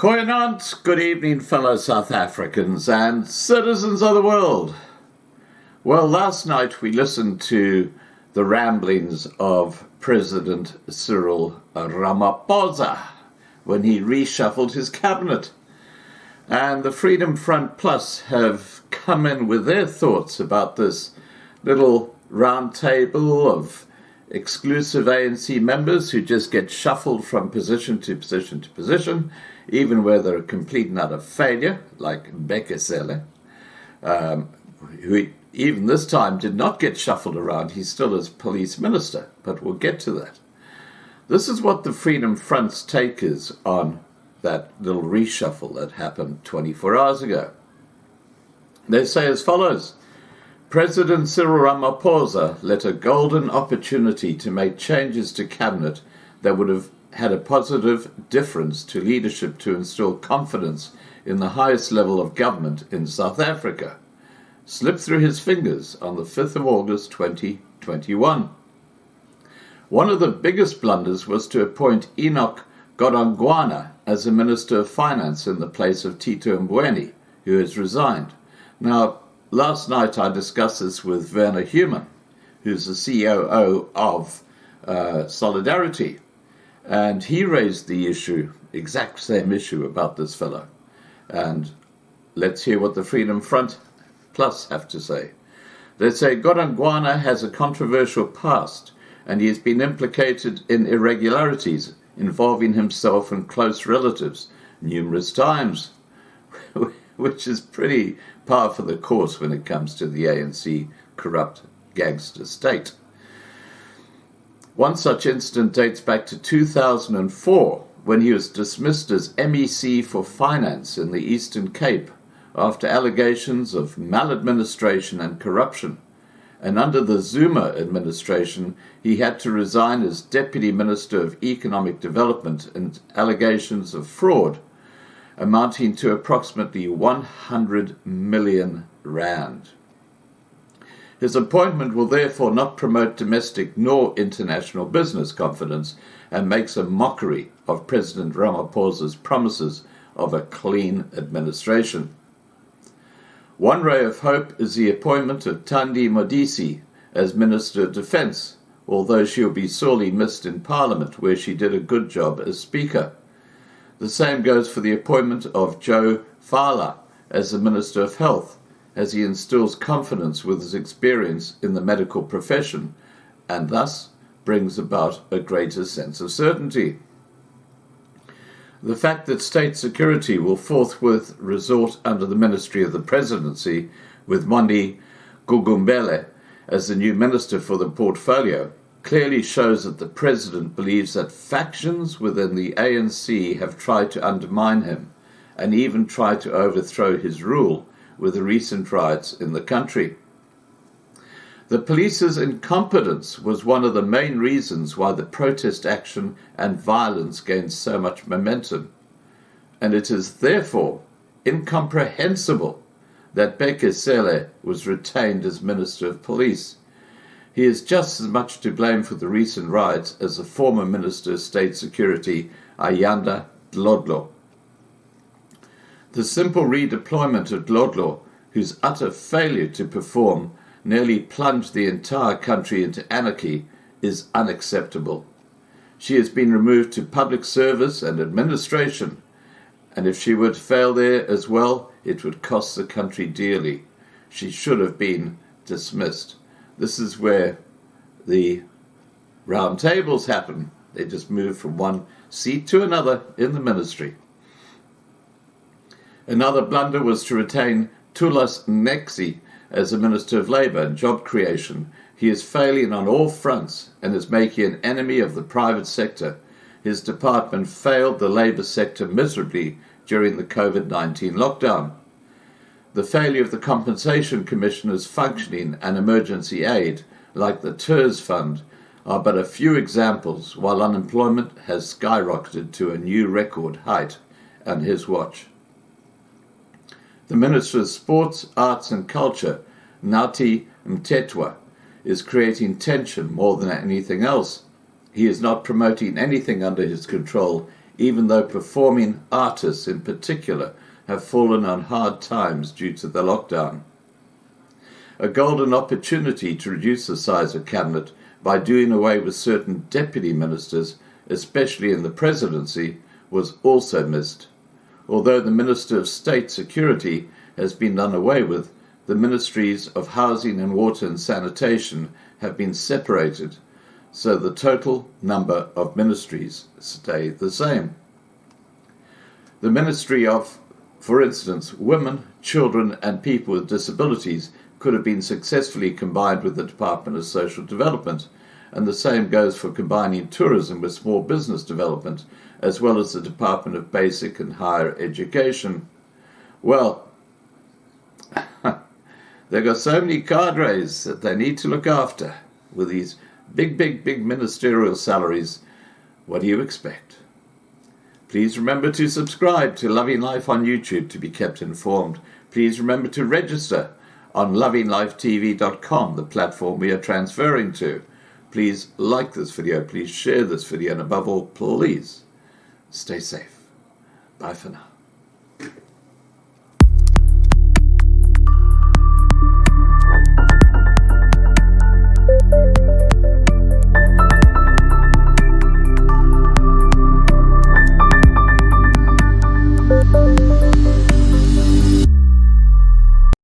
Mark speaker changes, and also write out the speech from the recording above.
Speaker 1: Goeienaand, good evening, fellow South Africans and citizens of the world. Well, last night we listened to the ramblings of President Cyril Ramaphosa when he reshuffled his cabinet. And the Freedom Front Plus have come in with their thoughts about this little round table of exclusive ANC members who just get shuffled from position to position to position, even where they're a complete and utter failure, like Bekesele, who even this time did not get shuffled around. He still is police minister, but we'll get to that. This is what the Freedom Front's take is on that little reshuffle that happened 24 hours ago. They say as follows: President Cyril Ramaphosa let a golden opportunity to make changes to cabinet that would have had a positive difference to leadership to instill confidence in the highest level of government in South Africa slipped through his fingers on the 5th of August 2021. One of the biggest blunders was to appoint Enoch Godongwana as a Minister of Finance in the place of Tito Mboweni, who has resigned. Now, last night I discussed this with Werner Human, who's the COO of Solidarity, and he raised the issue, exact same issue about this fellow. And let's hear what the Freedom Front Plus have to say. They say Godongwana has a controversial past, and he has been implicated in irregularities involving himself and close relatives numerous times, which is pretty par for the course when it comes to the ANC corrupt gangster state. One such incident dates back to 2004, when he was dismissed as MEC for Finance in the Eastern Cape after allegations of maladministration and corruption. And under the Zuma administration, he had to resign as Deputy Minister of Economic Development and allegations of fraud amounting to approximately 100 million rand. His appointment will therefore not promote domestic nor international business confidence and makes a mockery of President Ramaphosa's promises of a clean administration. One ray of hope is the appointment of Thandi Modise as Minister of Defence, although she'll be sorely missed in Parliament, where she did a good job as Speaker. The same goes for the appointment of Joe Fala as the Minister of Health, as he instills confidence with his experience in the medical profession, and thus brings about a greater sense of certainty. The fact that state security will forthwith resort under the Ministry of the Presidency, with Mondi Gugumbele as the new Minister for the portfolio, clearly shows that the President believes that factions within the ANC have tried to undermine him and even tried to overthrow his rule with the recent riots in the country. The police's incompetence was one of the main reasons why the protest action and violence gained so much momentum, and it is therefore incomprehensible that Bekesele was retained as Minister of Police. He is just as much to blame for the recent riots as the former Minister of State Security, Ayanda Dlodlo. The simple redeployment of Dlodlo, whose utter failure to perform nearly plunged the entire country into anarchy, is unacceptable. She has been removed to public service and administration, and if she were to fail there as well, it would cost the country dearly. She should have been dismissed. This is where the round tables happen. They just move from one seat to another in the ministry. Another blunder was to retain Tulas Nexi as the Minister of Labour and Job Creation. He is failing on all fronts and is making an enemy of the private sector. His department failed the labour sector miserably during the COVID-19 lockdown. The failure of the Compensation Commissioner's functioning and emergency aid, like the TERS Fund, are but a few examples, while unemployment has skyrocketed to a new record height on his watch. The Minister of Sports, Arts and Culture, Nathi Mthethwa, is creating tension more than anything else. He is not promoting anything under his control, even though performing artists in particular have fallen on hard times due to the lockdown. A golden opportunity to reduce the size of cabinet by doing away with certain deputy ministers, especially in the presidency, was also missed. Although the Minister of State Security has been done away with, the Ministries of Housing and Water and Sanitation have been separated, so the total number of ministries stay the same. The Ministry of, for instance, Women, Children and People with Disabilities could have been successfully combined with the Department of Social Development, and the same goes for combining tourism with small business development, as well as the Department of Basic and Higher Education. Well, they've got so many cadres that they need to look after with these big ministerial salaries. What do you expect? Please remember to subscribe to Loving Life on YouTube to be kept informed. Please remember to register on lovinglifetv.com, the platform we are transferring to. Please like this video, please share this video, and above all, please stay safe. Bye for now.